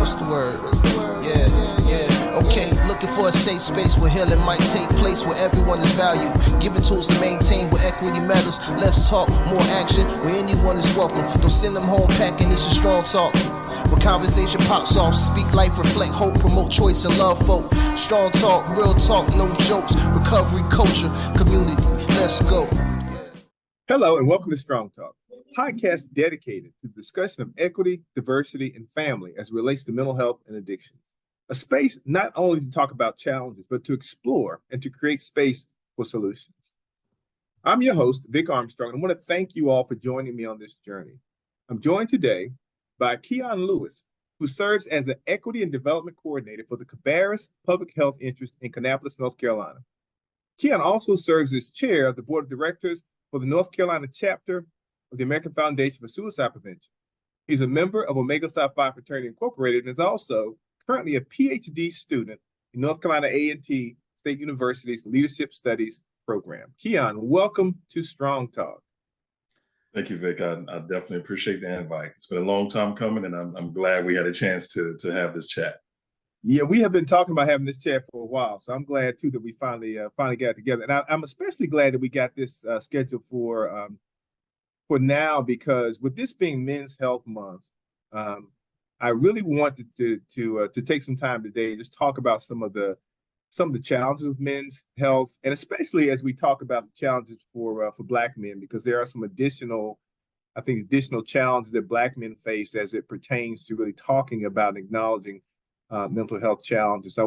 What's the word? Yeah. Okay, looking for a safe space where healing might take place, where everyone is valued. Given tools to maintain where equity matters. Less talk, more action, where anyone is welcome. Don't send them home packing, this is strong talk. Where conversation pops off, speak life, reflect hope, promote choice and love folk. Strong talk, real talk, no jokes. Recovery, culture, community. Let's go. Hello and welcome to Strong Talk, a podcast dedicated to the discussion of equity, diversity, and family as it relates to mental health and addictions. A space not only to talk about challenges, but to explore and to create space for solutions. I'm your host, Vic Armstrong, and I want to thank you all for joining me on this journey. I'm joined today by Keon Lewis, who serves as the Equity and Development Coordinator for the Cabarrus Public Health Interest in Kannapolis, North Carolina. Keon also serves as chair of the Board of Directors for the North Carolina chapter of the American Foundation for Suicide Prevention. He's a member of Omega Psi Phi Fraternity Incorporated and is also currently a PhD student in North Carolina A&T State University's Leadership Studies program. Keon, welcome to Strong Talk. Thank you, Vic. I definitely appreciate the invite. It's been a long time coming, and I'm glad we had a chance to have this chat. Yeah, we have been talking about having this chat for a while, so I'm glad too that we finally got together. And I'm especially glad that we got this scheduled for now, because with this being Men's Health Month, I really wanted to take some time today and just talk about some of the challenges of men's health, and especially as we talk about the challenges for Black men, because there are some additional challenges that Black men face as it pertains to really talking about and acknowledging mental health challenges. So I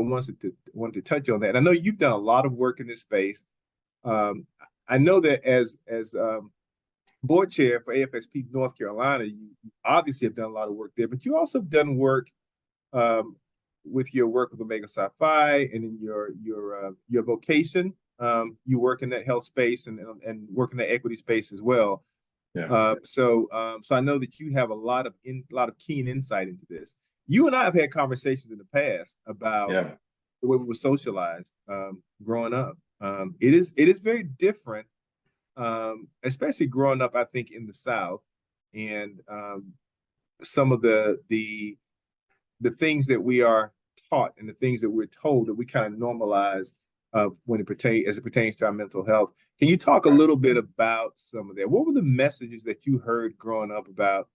wanted to touch on that. And I know you've done a lot of work in this space. I know that as board chair for AFSP North Carolina, you obviously have done a lot of work there, but you also have done work with your work with Omega Psi Phi and in your vocation. You work in that health space and work in the equity space as well. Yeah. So I know that you have a lot of keen insight into this. You and I have had conversations in the past about the way we were socialized growing up. It is very different, especially growing up, I think, in the South, and some of the things that we are taught and the things that we're told that we kind of normalize when it pertains to our mental health. Can you talk a little bit about some of that? What were the messages that you heard growing up about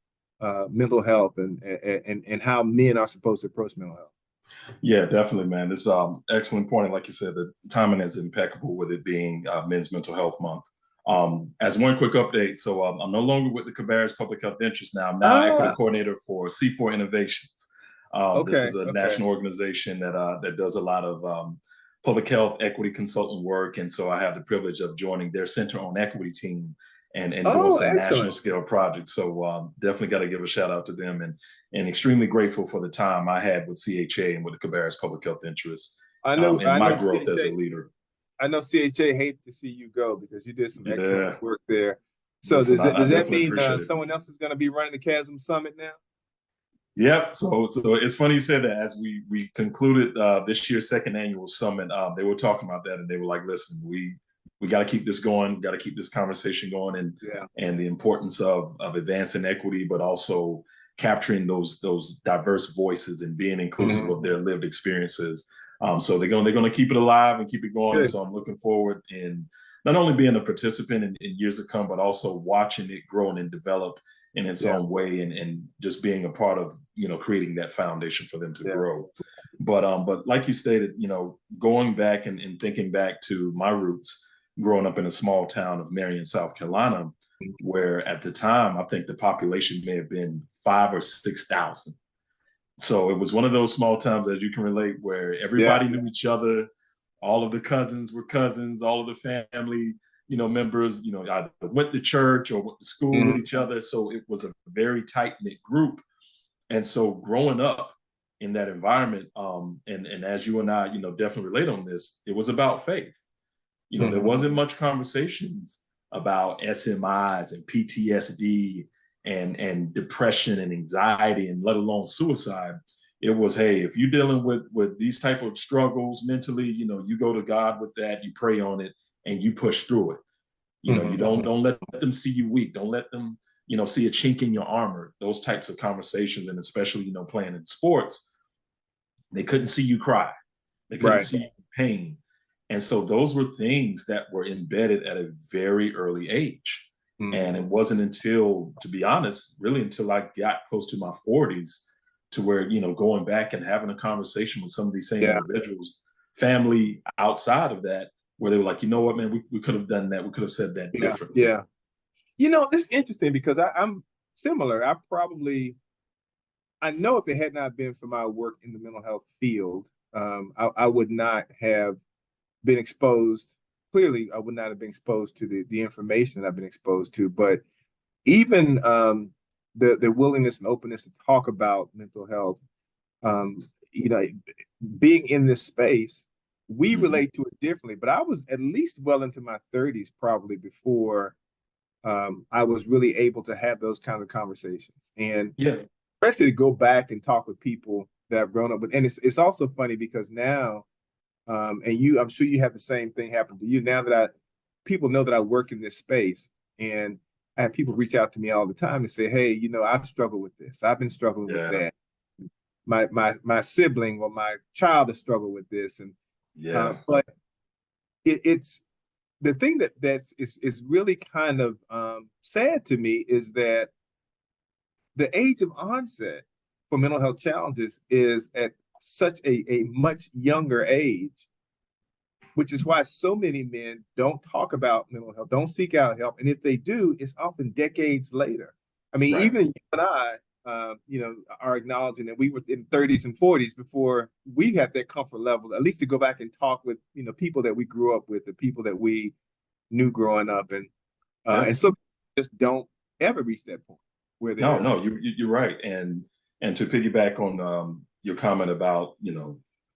mental health and how men are supposed to approach mental health? Yeah, definitely, man. This is excellent point. And like you said, the timing is impeccable with it being Men's Mental Health Month. As one quick update, so I'm no longer with the Cabarrus Public Health Interest now. I'm now equity coordinator for C4 Innovations. This is a national organization that does a lot of public health equity consultant work. And so I have the privilege of joining their Center on Equity team and doing some national scale projects. So definitely got to give a shout out to them, and extremely grateful for the time I had with CHA and with the Cabarrus Public Health Interest and my growth as a leader. I know CHA hated to see you go because you did some excellent work there. So does that mean someone else is going to be running the Chasm Summit now? Yep. So it's funny you said that. As we concluded this year's second annual summit, they were talking about that, and they were like, listen, we got to keep this going. We got to keep this conversation going, and the importance of advancing equity, but also capturing those diverse voices and being inclusive of their lived experiences. So they're going to keep it alive and keep it going. Good. So I'm looking forward in not only being a participant in years to come, but also watching it grow and develop in its own way, and just being a part of, creating that foundation for them to grow. But like you stated, going back and thinking back to my roots, growing up in a small town of Marion, South Carolina, where at the time, I think the population may have been 5,000 or 6,000. So it was one of those small towns, as you can relate, where everybody knew each other. All of the cousins were cousins, all of the family, members, either went to church or went to school with each other. So it was a very tight-knit group. And so growing up in that environment, and as you and I, definitely relate on this, it was about faith. There wasn't much conversations about SMIs and PTSD and depression and anxiety, and let alone suicide. It was, hey, if you're dealing with these type of struggles mentally, you go to God with that, you pray on it, and you push through it. You don't let them see you weak. Don't let them, see a chink in your armor. Those types of conversations, and especially, playing in sports, They couldn't see you cry. They couldn't Right. see you in pain. And so those were things that were embedded at a very early age. And it wasn't until, to be honest, really until I got close to my 40s to where, going back and having a conversation with some of these same Yeah. individuals, family outside of that, where they were like, you know what, man, we could have done that. We could have said that Yeah. differently. Yeah. It's interesting because I'm similar. I know if it had not been for my work in the mental health field, I would not have been exposed. Clearly, I would not have been exposed to the information that I've been exposed to. But even the willingness and openness to talk about mental health, being in this space, we relate to it differently. But I was at least well into my 30s probably before I was really able to have those kind of conversations. And Yeah. especially to go back and talk with people that I've grown up with. And it's also funny because now, I'm sure you have the same thing happen to you now that people know that I work in this space, and I have people reach out to me all the time and say, "Hey, I've struggled with this. I've been struggling with that. My sibling or my child has struggled with this." And but it's the thing that's really kind of sad to me is that the age of onset for mental health challenges is at such a much younger age, which is why so many men don't talk about mental health, don't seek out help. And if they do, it's often decades later. I mean, Right. even you and I, are acknowledging that we were in 30s and 40s before we had that comfort level, at least to go back and talk with, people that we grew up with, the people that we knew growing up. And so just don't ever reach that point where they're. No, you're right. And to piggyback on your comment about,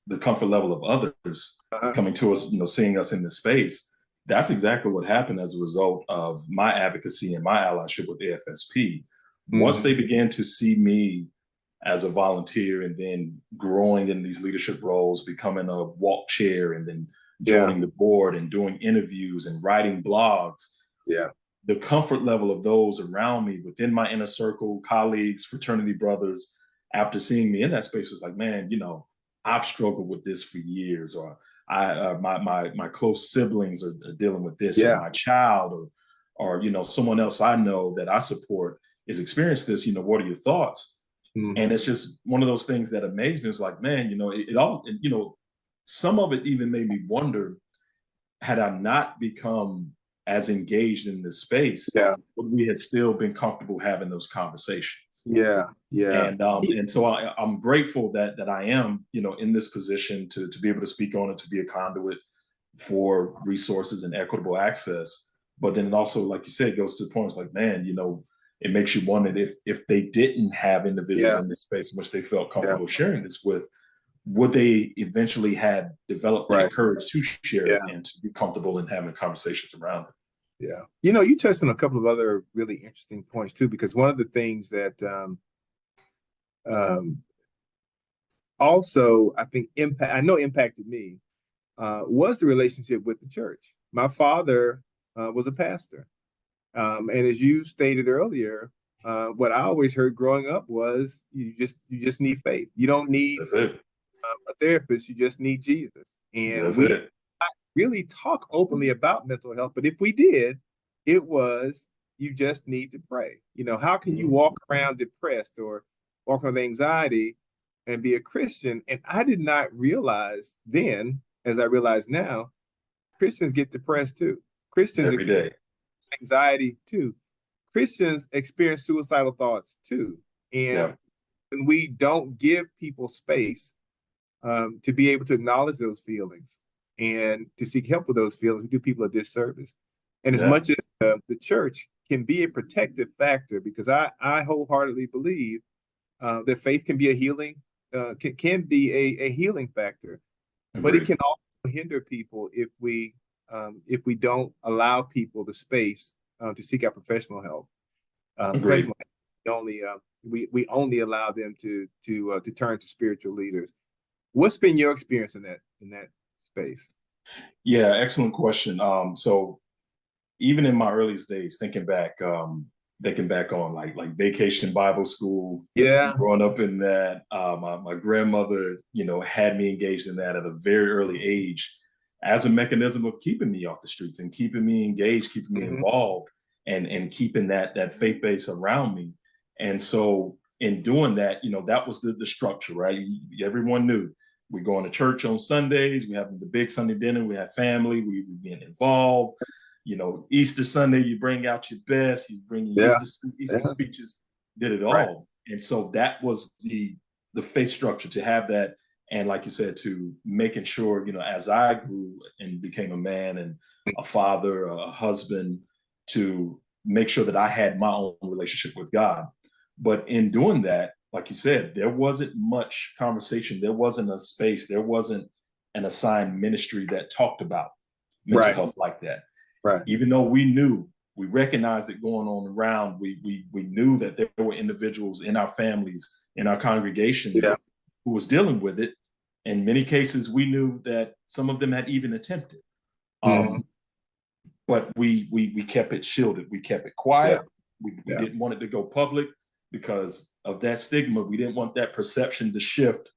the comfort level of others coming to us, seeing us in this space, that's exactly what happened as a result of my advocacy and my allyship with AFSP. Once they began to see me as a volunteer and then growing in these leadership roles, becoming a walk chair and then joining the board and doing interviews and writing blogs. Yeah. The comfort level of those around me within my inner circle, colleagues, fraternity brothers, after seeing me in that space was like, man, I've struggled with this for years, or my close siblings are dealing with this, or my child, or someone else I know that I support is experienced this. What are your thoughts? And it's just one of those things that amazed me. It's like, man, it all, some of it even made me wonder, had I not become as engaged in this space, would we had still been comfortable having those conversations? Yeah. And so I'm grateful that I am, in this position to be able to speak on it, to be a conduit for resources and equitable access. But then it also, like you said, goes to the point, it's like, man, it makes you wonder if they didn't have individuals in this space in which they felt comfortable sharing this with, would they eventually have developed that courage to share it and to be comfortable in having conversations around it? Yeah. You touched on a couple of other really interesting points too, because one of the things that also I think impacted me was the relationship with the church. My father was a pastor. And as you stated earlier, what I always heard growing up was you just need faith. You don't need a therapist, you just need Jesus. And we really talk openly about mental health, but if we did, it was you just need to pray. How can you walk around depressed or walk with anxiety and be a Christian? And I did not realize then, as I realize now, Christians get depressed too. Christians experience anxiety too. Christians experience suicidal thoughts too. And when we don't give people space to be able to acknowledge those feelings and to seek help with those feelings, we do people a disservice. And as much as the church can be a protective factor, because I wholeheartedly believe that faith can be a healing, can be a healing factor, but it can also hinder people if we don't allow people the space to seek out professional help. Professional help. We only allow them to turn to spiritual leaders. What's been your experience in that space? Yeah, excellent question. So even in my earliest days, thinking back, thinking back on like Vacation Bible School, Yeah. growing up in that. My grandmother, had me engaged in that at a very early age as a mechanism of keeping me off the streets and keeping me engaged, keeping me involved, and keeping that faith base around me. And so in doing that, that was the structure, right? Everyone knew we're going to church on Sundays, we having the big Sunday dinner, we have family, we being involved. Easter Sunday, you bring out your best, you bring your Easter speeches, did it all. Right. And so that was the faith structure, to have that. And like you said, to making sure, as I grew and became a man and a father, a husband, to make sure that I had my own relationship with God. But in doing that, like you said, there wasn't much conversation. There wasn't a space. There wasn't an assigned ministry that talked about mental health like that. Right. Even though we recognized it going on around, we knew that there were individuals in our families, in our congregations, who was dealing with it. In many cases, we knew that some of them had even attempted. But we kept it shielded. We kept it quiet. We didn't want it to go public because of that stigma. We didn't want that perception to shift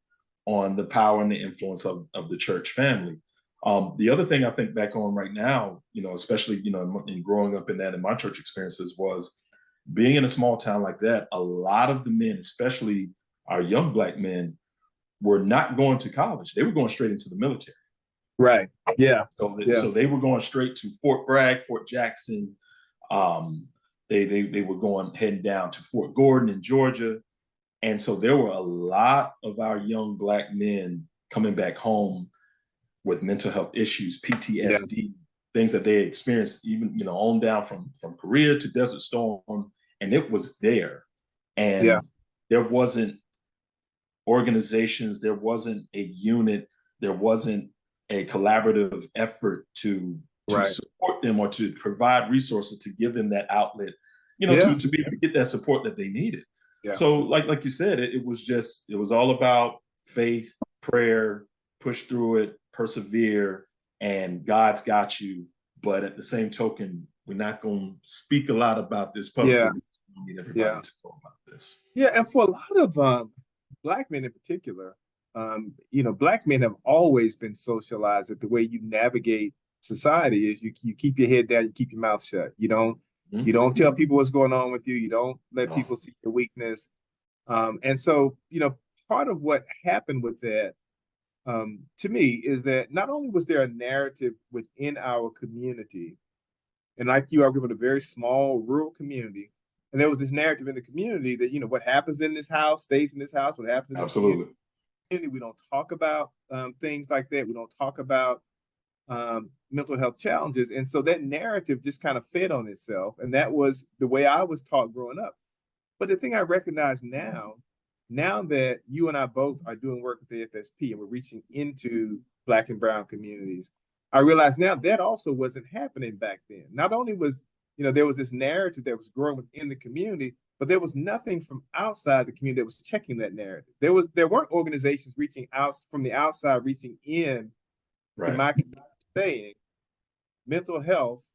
on the power and the influence of the church family. The other thing I think back on right now, especially, in growing up in my church experiences, was being in a small town like that. A lot of the men, especially our young Black men, were not going to college. They were going straight into the military. Right. Yeah. So they were going straight to Fort Bragg, Fort Jackson. They were heading down to Fort Gordon in Georgia. And so there were a lot of our young Black men coming back home with mental health issues, PTSD, things that they experienced, even, on down from Korea to Desert Storm. And it was there. And there wasn't organizations, there wasn't a unit, there wasn't a collaborative effort to support them or to provide resources to give them that outlet, to be able to get that support that they needed. So like you said, it was all about faith, prayer, push through it, persevere, and God's got you. But at the same token, we're not going to speak a lot about this publicly. We need everybody to know about this. Yeah, and for a lot of Black men in particular, Black men have always been socialized that the way you navigate society is you keep your head down, you keep your mouth shut. You don't tell people what's going on with you. You don't let people see your weakness. And so, part of what happened with that, to me, is that not only was there a narrative within our community, and like you, I grew up in a very small rural community, and there was this narrative in the community that, what happens in this house stays in this house. What happens in this community, we don't talk about things like that. We don't talk about mental health challenges. And so that narrative just kind of fed on itself. And that was the way I was taught growing up. But the thing I recognize now that you and I both are doing work with the AFSP and we're reaching into Black and brown communities, I realize now that also wasn't happening back then. Not only was, there was this narrative that was growing within the community, but there was nothing from outside the community that was checking that narrative. There weren't organizations reaching out from the outside, reaching in to my community saying mental health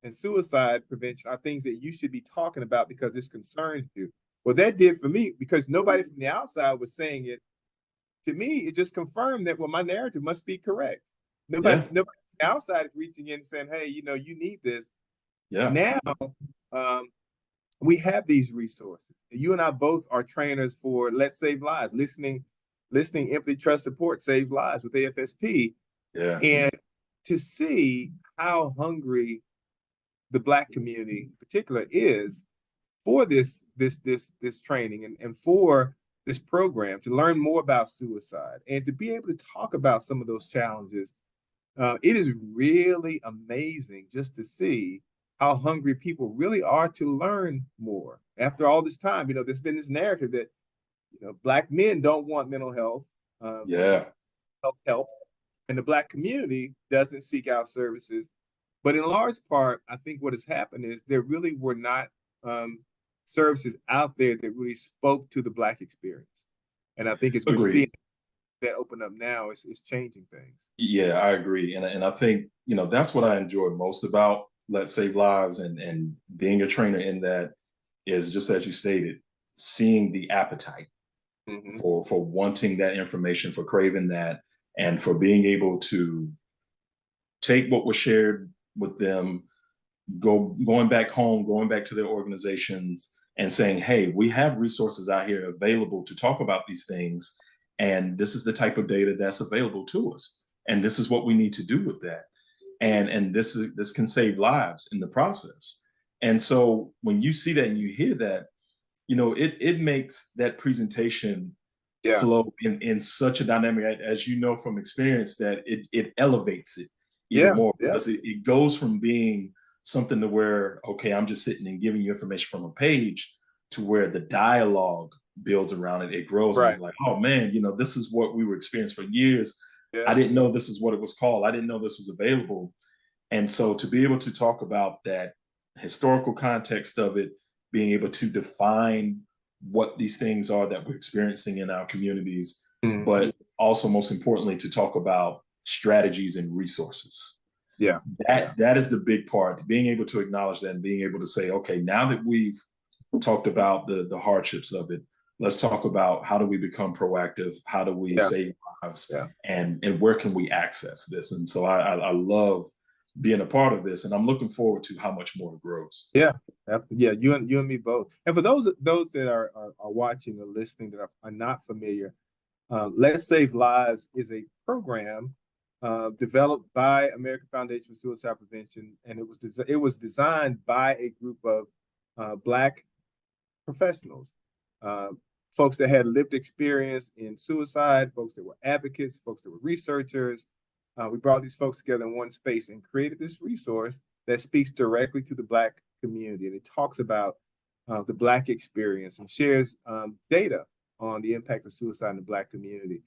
and suicide prevention are things that you should be talking about because this concerns you. Well, that did for me, because nobody from the outside was saying it. To me, it just confirmed that, my narrative must be correct. Nobody from the outside is reaching in and saying, hey, you need this. Now, we have these resources. You and I both are trainers for Let's Save Lives. Listening, empathy, trust, support saves lives with AFSP. And to see how hungry the Black community in particular is for this training and for this program, to learn more about suicide and to be able to talk about some of those challenges, it is really amazing just to see how hungry people really are to learn more. After all this time, there's been this narrative that, Black men don't want mental health, help, and the Black community doesn't seek out services. But in large part, I think what has happened is there really were not services out there that really spoke to the Black experience. And I think as we're seeing that open up now, it's changing things. Yeah, I agree. And I think, that's what I enjoy most about Let's Save Lives and being a trainer in that, is just as you stated, seeing the appetite for wanting that information, for craving that, and for being able to take what was shared with them, going back home, going back to their organizations and saying, hey, we have resources out here available to talk about these things. And this is the type of data that's available to us. And this is what we need to do with that. And this can save lives in the process. And so when you see that and you hear that, it makes that presentation flow in such a dynamic, as you know from experience, that it elevates it even more, because it goes from being something to where, okay, I'm just sitting and giving you information from a page, to where the dialogue builds around it. It grows. And it's like, oh man, this is what we were experiencing for years. I didn't know this is what it was called. I didn't know this was available. And so to be able to talk about that historical context of it, being able to define what these things are that we're experiencing in our communities, but also most importantly, to talk about strategies and resources. That is the big part, being able to acknowledge that and being able to say, okay, now that we've talked about the hardships of it, let's talk about how do we become proactive? How do we save lives? And where can we access this? And so I love being a part of this, and I'm looking forward to how much more it grows. Yeah, you and me both. And for those that are watching or listening that are not familiar, Let's Save Lives is a program developed by American Foundation for Suicide Prevention, and it was designed by a group of Black professionals, folks that had lived experience in suicide, folks that were advocates, folks that were researchers. We brought these folks together in one space and created this resource that speaks directly to the Black community. And it talks about the Black experience and shares data on the impact of suicide in the Black community.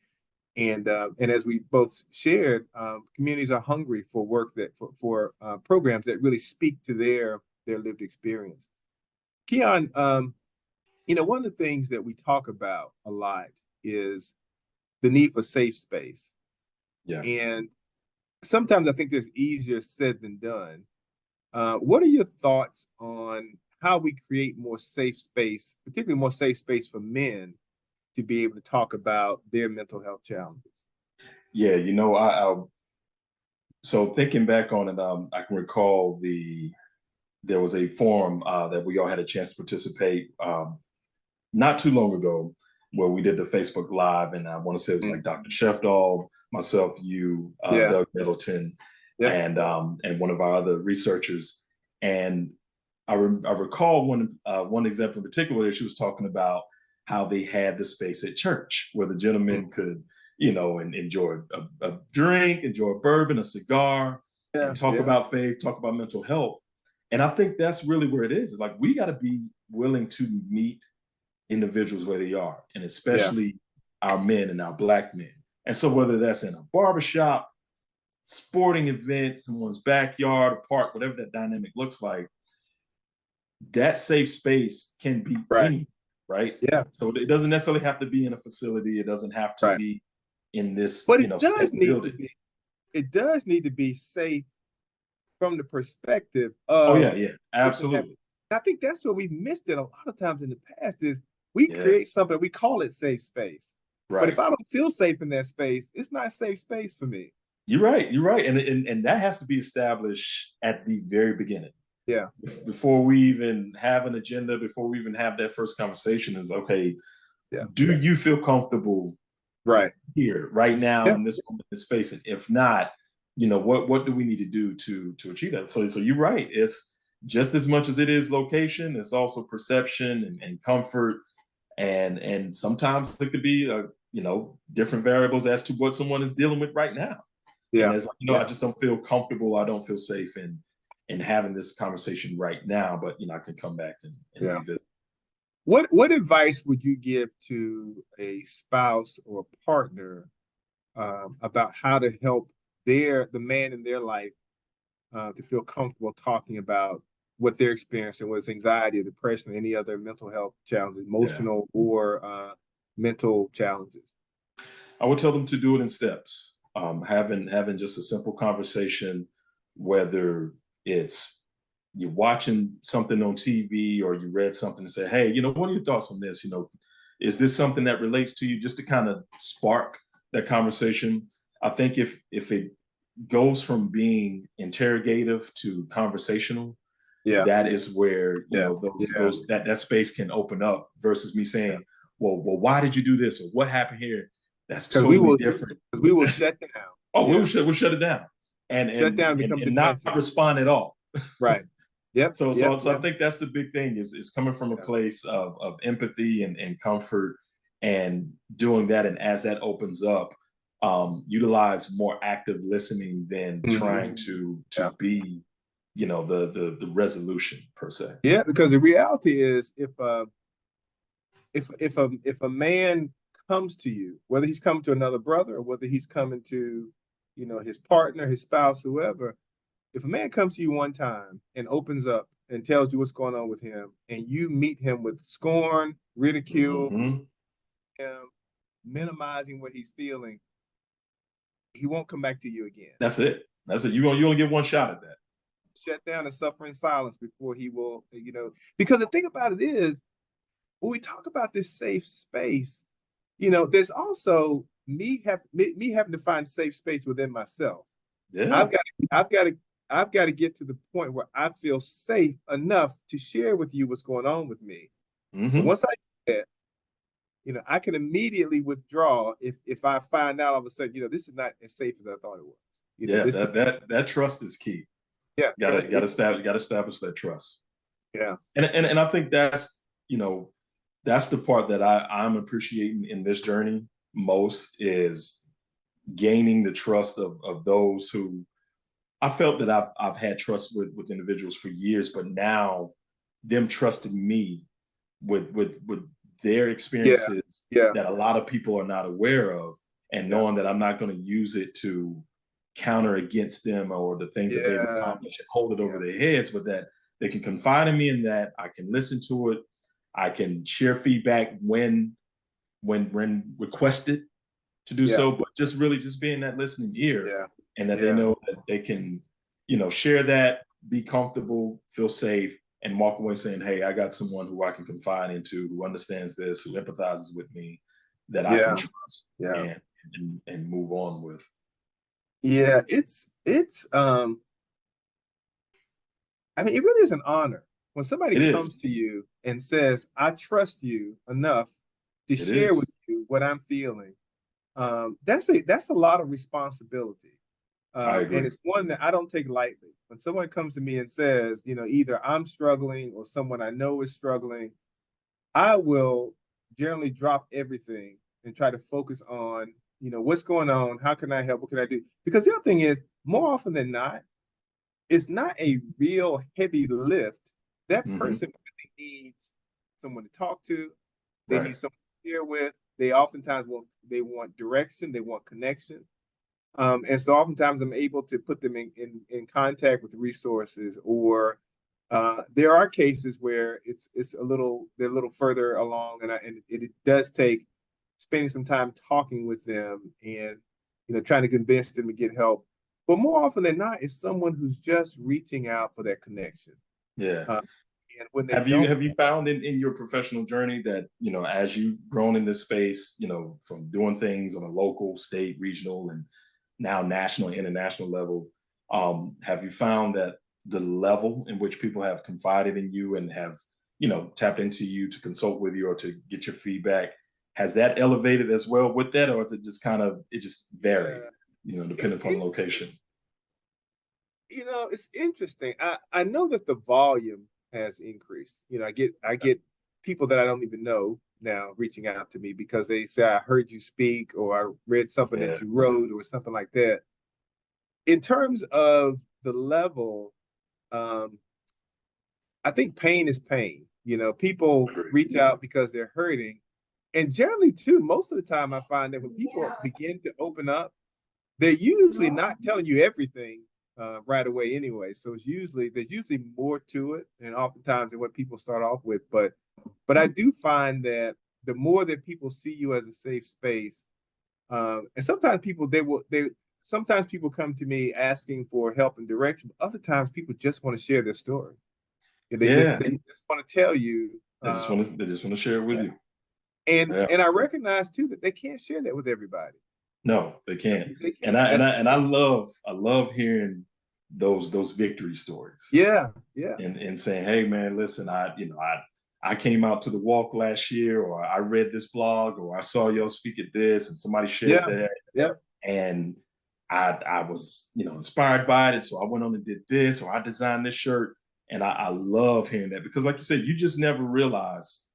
And as we both shared, communities are hungry for work for programs that really speak to their lived experience. Keon, one of the things that we talk about a lot is the need for safe space. And sometimes I think there's easier said than done. What are your thoughts on how we create more safe space, particularly more safe space for men, to be able to talk about their mental health challenges? Yeah, so thinking back on it, I can recall there was a forum that we all had a chance to participate not too long ago, where we did the Facebook Live, and I want to say it was like Dr. Shefdall, myself, you, Doug Middleton, and one of our other researchers. And I recall one example in particular. She was talking about how they had the space at church where the gentleman could, and enjoy a drink, enjoy a bourbon, a cigar, and talk about faith, talk about mental health. And I think that's really where it is. It's like, we got to be willing to meet individuals where they are, and especially our men and our Black men. And so whether that's in a barbershop, sporting event, someone's backyard, a park, whatever that dynamic looks like, that safe space can be any, right? Yeah. So it doesn't necessarily have to be in a facility. It doesn't have to be in this, but it does need to be safe from the perspective of absolutely. I think that's what we've missed it a lot of times in the past is we create something, we call it safe space. But if I don't feel safe in that space, it's not a safe space for me. You're right. And that has to be established at the very beginning. Yeah. Before we even have an agenda, before we even have that first conversation, is okay, do you feel comfortable here, right now, in this moment, in this space? And if not, what do we need to do to achieve that? So you're right. It's just as much as it is location, it's also perception and comfort. And sometimes it could be, different variables as to what someone is dealing with right now. Yeah. And it's like, I just don't feel comfortable. I don't feel safe in having this conversation right now, but, I can come back and revisit. What advice would you give to a spouse or partner about how to help the man in their life to feel comfortable talking about what they're experiencing, whether it's anxiety or depression or any other mental health challenges, emotional or mental challenges? I would tell them to do it in steps. Having just a simple conversation, whether it's you're watching something on TV or you read something and say, hey, what are your thoughts on this? Is this something that relates to you? Just to kind of spark that conversation. I think if it goes from being interrogative to conversational, that is where that space can open up versus me saying, well, why did you do this or what happened here? That's totally different. Because we will shut down. Oh, we'll shut it down and shut down, and become defensive. Not respond at all. Right. Yep. So I think that's the big thing is coming from a place of empathy and comfort and doing that. And as that opens up, utilize more active listening than trying to be, the resolution per se. Yeah, because the reality is if a man comes to you, whether he's coming to another brother or whether he's coming to, his partner, his spouse, whoever, if a man comes to you one time and opens up and tells you what's going on with him, and you meet him with scorn, ridicule, him minimizing what he's feeling, he won't come back to you again. That's it. You only get one shot at that. Shut down and suffer in silence before he will, because the thing about it is, when we talk about this safe space, there's also me having to find safe space within myself. Yeah. I've got to get to the point where I feel safe enough to share with you what's going on with me. But once I do that, I can immediately withdraw if I find out all of a sudden, this is not as safe as I thought it was. That trust is key. Yeah, got to establish that trust. Yeah, and I think that's that's the part that I'm appreciating in this journey most, is gaining the trust of those who I felt that I've had trust with individuals for years, but now them trusting me with their experiences that a lot of people are not aware of, and knowing that I'm not going to use it to counter against them or the things that they've accomplished and hold it over their heads, but that they can confide in me and that I can listen to it. I can share feedback when requested to do so, but just being that listening ear, and that they know that they can, share that, be comfortable, feel safe, and walk away saying, hey, I got someone who I can confide into, who understands this, who empathizes with me, that I can trust and move on with. Yeah, it's I mean, it really is an honor when somebody comes to you and says, I trust you enough to share with you what I'm feeling. That's a lot of responsibility. And it's one that I don't take lightly. When someone comes to me and says, either I'm struggling or someone I know is struggling, I will generally drop everything and try to focus on, what's going on? How can I help? What can I do? Because the other thing is, more often than not, it's not a real heavy lift. That person really needs someone to talk to. They need someone to share with. They oftentimes want direction. They want connection. And so oftentimes I'm able to put them in contact with resources, or there are cases where they're a little further along, and it does take spending some time talking with them and trying to convince them to get help. But more often than not, it's someone who's just reaching out for that connection. Yeah. And when they have you found in your professional journey that, as you've grown in this space, from doing things on a local, state, regional, and now national and international level, have you found that the level in which people have confided in you and have, tapped into you to consult with you or to get your feedback, has that elevated as well with that, or is it just it just varied, depending upon location? It's interesting. I know that the volume has increased. I get people that I don't even know now reaching out to me because they say, I heard you speak, or I read something that you wrote, or something like that. In terms of the level, I think pain is pain. People reach out because they're hurting. And generally, too, most of the time I find that when people begin to open up, they're usually not telling you everything right away anyway. So there's usually more to it, and oftentimes than what people start off with. But I do find that the more that people see you as a safe space, and sometimes people sometimes people come to me asking for help and direction. Other times people just want to share their story. And Yeah. they just want to tell you. They just want to share it with you. And I recognize too that they can't share that with everybody. No, they can't. They And can't. I love hearing those victory stories. Yeah. And saying, hey man, listen, I came out to the walk last year, or I read this blog, or I saw y'all speak at this, and somebody shared that. Yeah. And I was, inspired by it. So I went on and did this, or I designed this shirt. And I love hearing that, because like you said, you just never realize,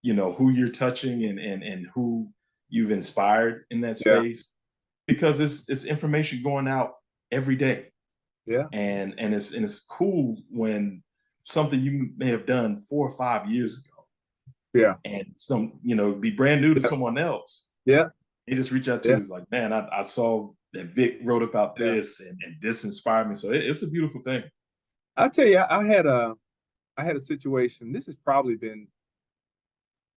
who you're touching and who you've inspired in that space, because it's information going out every day. Yeah. And it's cool when something you may have done 4 or 5 years ago. Yeah. And be brand new to someone else. Yeah. They just reach out to you. It's like, man, I saw that Vic wrote about this and this inspired me. So it's a beautiful thing. I'll tell you, I had a situation. This has probably been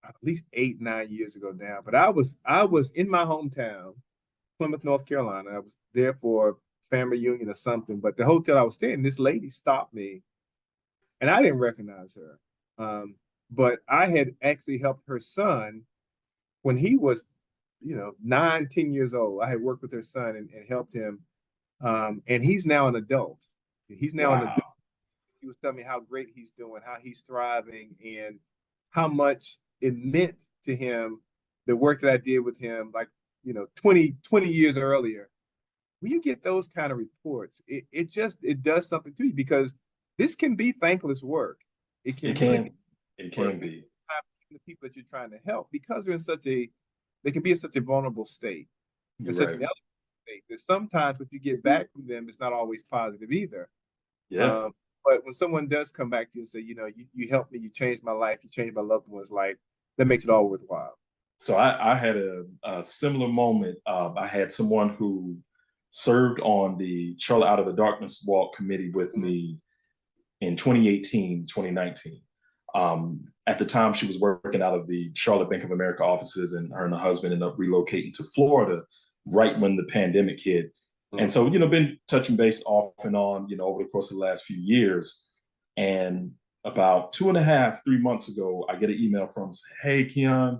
at least 8, 9 years ago now, but I was in my hometown, Plymouth, North Carolina. I was there for a family reunion or something, but the hotel I was staying in, this lady stopped me, and I didn't recognize her. But I had actually helped her son when he was, 9, 10 years old. I had worked with her son and helped him. And he's now an adult. He's now an adult. He was telling me how great he's doing, how he's thriving, and how much it meant to him, the work that I did with him, like, 20 years earlier. When you get those kind of reports, it does something to you, because this can be thankless work. It can be the people that you're trying to help, because they can be in such a vulnerable state, in such an elevated state, that sometimes what you get back from them is not always positive either. Yeah. But when someone does come back to you and say, you helped me, you changed my life, you changed my loved one's life, that makes it all worthwhile. So I had a similar moment. I had someone who served on the Charlotte Out of the Darkness Walk committee with me in 2018, 2019. At the time, she was working out of the Charlotte Bank of America offices, and her and her husband ended up relocating to Florida right when the pandemic hit. And so, been touching base off and on, over the course of the last few years. And about 2.5, 3 months ago, I get an email from him saying, hey, Keon,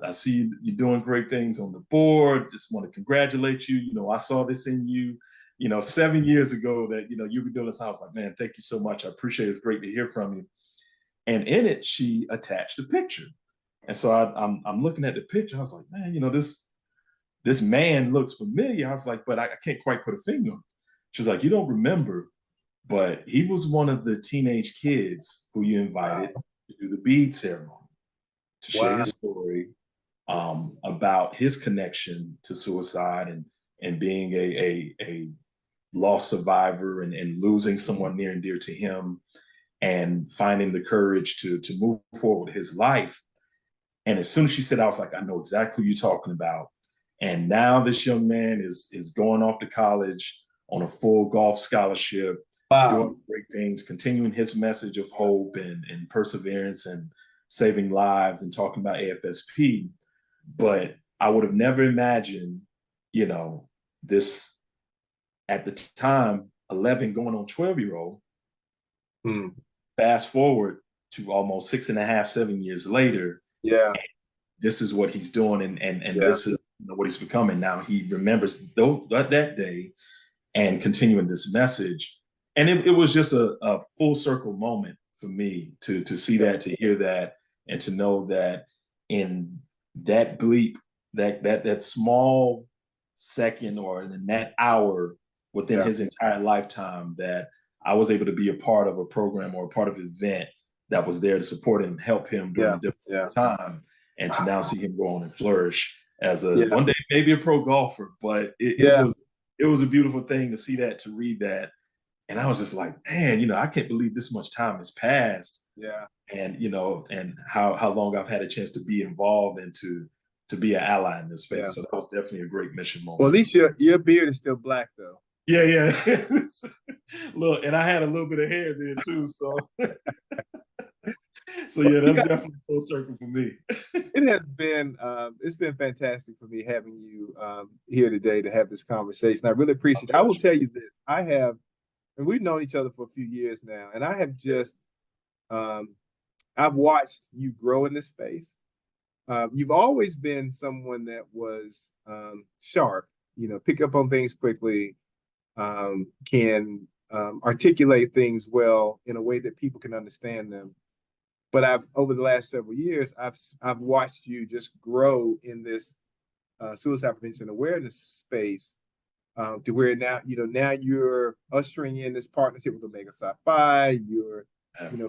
I see you're doing great things on the board. Just want to congratulate you. I saw this in you, 7 years ago that, you were doing this. I was like, man, thank you so much. I appreciate it. It's great to hear from you. And in it, she attached a picture. And so I'm looking at the picture. I was like, man, this man looks familiar. I was like, but I can't quite put a finger on it. She's like, you don't remember, but he was one of the teenage kids who you invited to do the bead ceremony, to share his story about his connection to suicide and being a lost survivor and losing someone near and dear to him, and finding the courage to move forward with his life. And as soon as she said, I was like, I know exactly who you're talking about. And now this young man is going off to college on a full golf scholarship, doing great things, continuing his message of hope and perseverance and saving lives and talking about AFSP. But I would have never imagined, this at the time, 11 going on 12-year-old. Fast forward to almost 6.5, 7 years later. Yeah. This is what he's doing, and this is what he's becoming. Now he remembers that day and continuing this message. And it was just a full circle moment for me to see that, to hear that, and to know that in that bleep, that small second, or in that hour within his entire lifetime, that I was able to be a part of a program or a part of an event that was there to support him, help him during a difficult time, and to now see him grow on and flourish as one day maybe a pro golfer. But it was a beautiful thing to see that, to read that. And I was just like, man, I can't believe this much time has passed. Yeah. And, and how long I've had a chance to be involved and to be an ally in this space. So that was definitely a great mission moment. Well, at least your beard is still black, though. Yeah. Look, and I had a little bit of hair there too. So So yeah, that's definitely full circle for me. It has been it's been fantastic for me having you here today to have this conversation. I really appreciate it. I will tell you this. And we've known each other for a few years now, and I have just I've watched you grow in this space. You've always been someone that was sharp, pick up on things quickly, can articulate things well in a way that people can understand them. But over the last several years, I've watched you just grow in this suicide prevention awareness space to where now you're ushering in this partnership with Omega Psi Phi. You're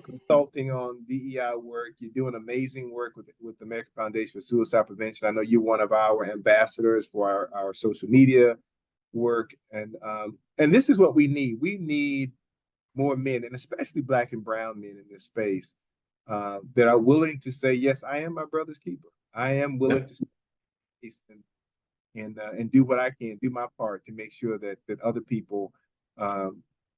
consulting on DEI work. You're doing amazing work with the American Foundation for Suicide Prevention. I know you're one of our ambassadors for our social media work, and this is what we need. We need more men, and especially Black and brown men in this space that are willing to say, yes, I am my brother's keeper. I am willing to stay and do what I can, do my part to make sure that other people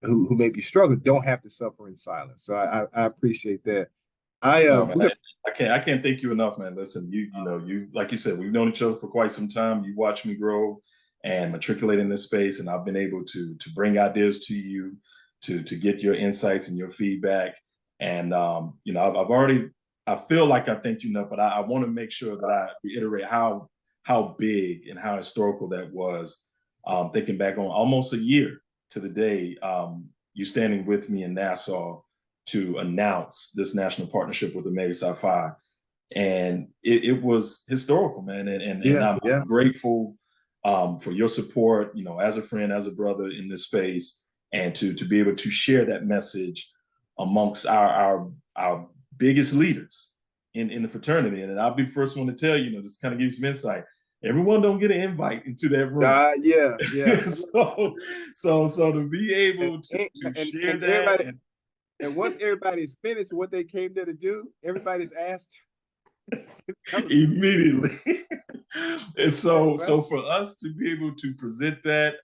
who may be struggling don't have to suffer in silence. So I appreciate that. I can't thank you enough, man. Listen, you like you said, we've known each other for quite some time. You've watched me grow and matriculate in this space, and I've been able to bring ideas to you, to get your insights and your feedback. And I feel like I thanked you enough, but I want to make sure that I reiterate how big and how historical that was. Thinking back on almost a year to the day, you standing with me in Nassau to announce this national partnership with Omega Psi Phi. And it was historical, man. And I'm grateful for your support, as a friend, as a brother in this space, and to be able to share that message amongst our biggest leaders in the fraternity. And I'll be the first one to tell you, just kind of give you some insight. Everyone don't get an invite into that room. Yeah. so to be able to share that, and once everybody's finished what they came there to do, everybody's asked immediately. And so for us to be able to present that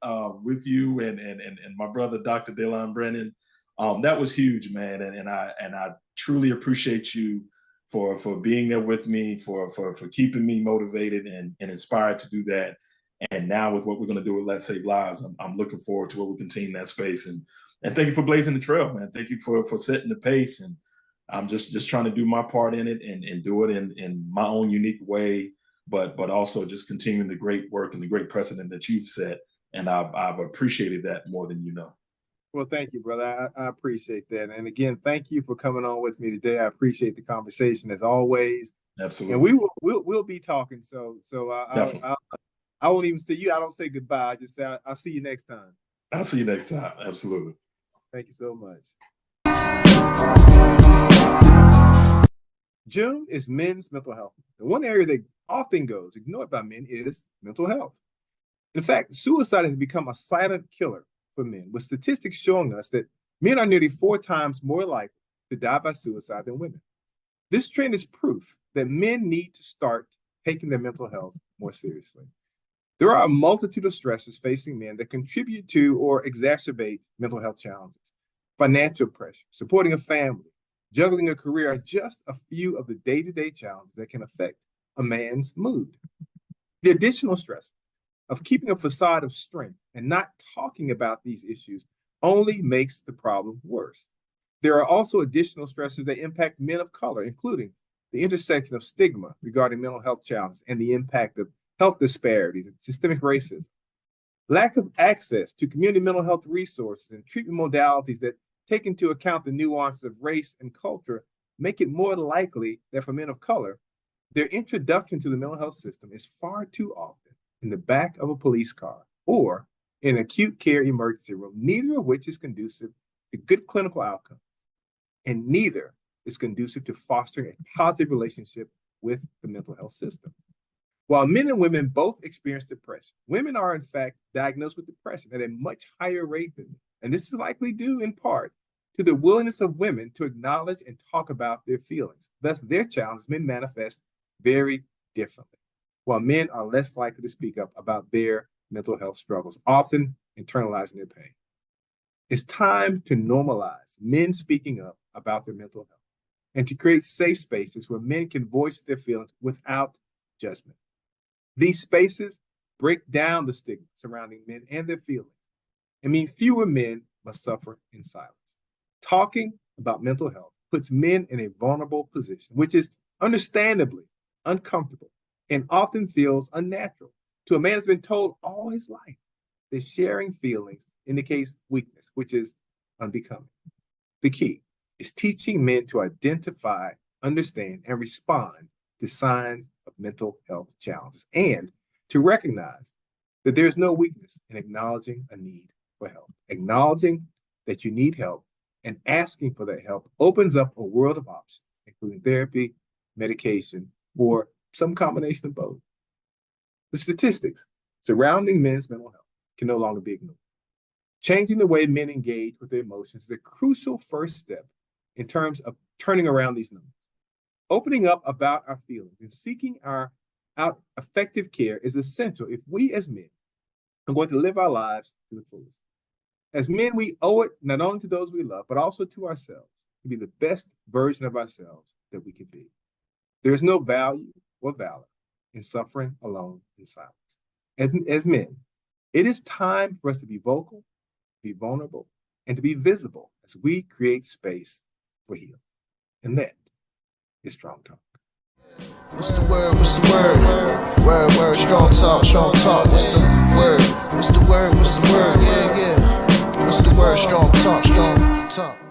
with you and my brother, Dr. Delon Brennan, that was huge, man. And I truly appreciate you for being there with me, for keeping me motivated and inspired to do that. And now with what we're going to do with Let's Save Lives, I'm looking forward to where we continue that space. And thank you for blazing the trail, man. Thank you for setting the pace. And I'm just trying to do my part in it and do it in my own unique way, but also just continuing the great work and the great precedent that you've set. And I've appreciated that more than you know. Well, thank you, brother. I appreciate that. And again, thank you for coming on with me today. I appreciate the conversation as always. Absolutely. And we'll be talking. So I won't even see you. I don't say goodbye. I just say I'll see you next time. I'll see you next time. Absolutely. Thank you so much. June is men's mental health. The one area that often goes ignored by men is mental health. In fact, suicide has become a silent killer for men, with statistics showing us that men are nearly 4 times more likely to die by suicide than women. This trend is proof that men need to start taking their mental health more seriously. There are a multitude of stressors facing men that contribute to or exacerbate mental health challenges. Financial pressure, supporting a family, juggling a career are just a few of the day-to-day challenges that can affect a man's mood. The additional stress of keeping a facade of strength and not talking about these issues only makes the problem worse. There are also additional stressors that impact men of color, including the intersection of stigma regarding mental health challenges and the impact of health disparities and systemic racism. Lack of access to community mental health resources and treatment modalities that take into account the nuances of race and culture make it more likely that for men of color, their introduction to the mental health system is far too often in the back of a police car or in an acute care emergency room, neither of which is conducive to good clinical outcomes, and neither is conducive to fostering a positive relationship with the mental health system. While men and women both experience depression, women are in fact diagnosed with depression at a much higher rate than men. And this is likely due in part to the willingness of women to acknowledge and talk about their feelings. Thus, their challenges may manifest very differently, while men are less likely to speak up about their mental health struggles, often internalizing their pain. It's time to normalize men speaking up about their mental health. and to create safe spaces where men can voice their feelings without judgment. These spaces break down the stigma surrounding men and their feelings and mean fewer men must suffer in silence. Talking about mental health puts men in a vulnerable position, which is understandably uncomfortable and often feels unnatural to a man who's been told all his life that sharing feelings indicates weakness, which is unbecoming. The key is teaching men to identify, understand, and respond to signs of mental health challenges, and to recognize that there's no weakness in acknowledging a need for help. Acknowledging that you need help and asking for that help opens up a world of options, including therapy, medication, or some combination of both. The statistics surrounding men's mental health can no longer be ignored. Changing the way men engage with their emotions is a crucial first step in terms of turning around these numbers. Opening up about our feelings and seeking out effective care is essential if we as men are going to live our lives to the fullest. As men, we owe it not only to those we love, but also to ourselves to be the best version of ourselves that we can be. There is no value or valor in suffering alone in silence. As men, it is time for us to be vocal, be vulnerable, and to be visible as we create space for healing. And that is Strong Talk. What's the word? What's the word? Word, strong talk, strong talk. What's the word? What's the word? What's the word? Yeah. What's the word? Strong talk, strong talk.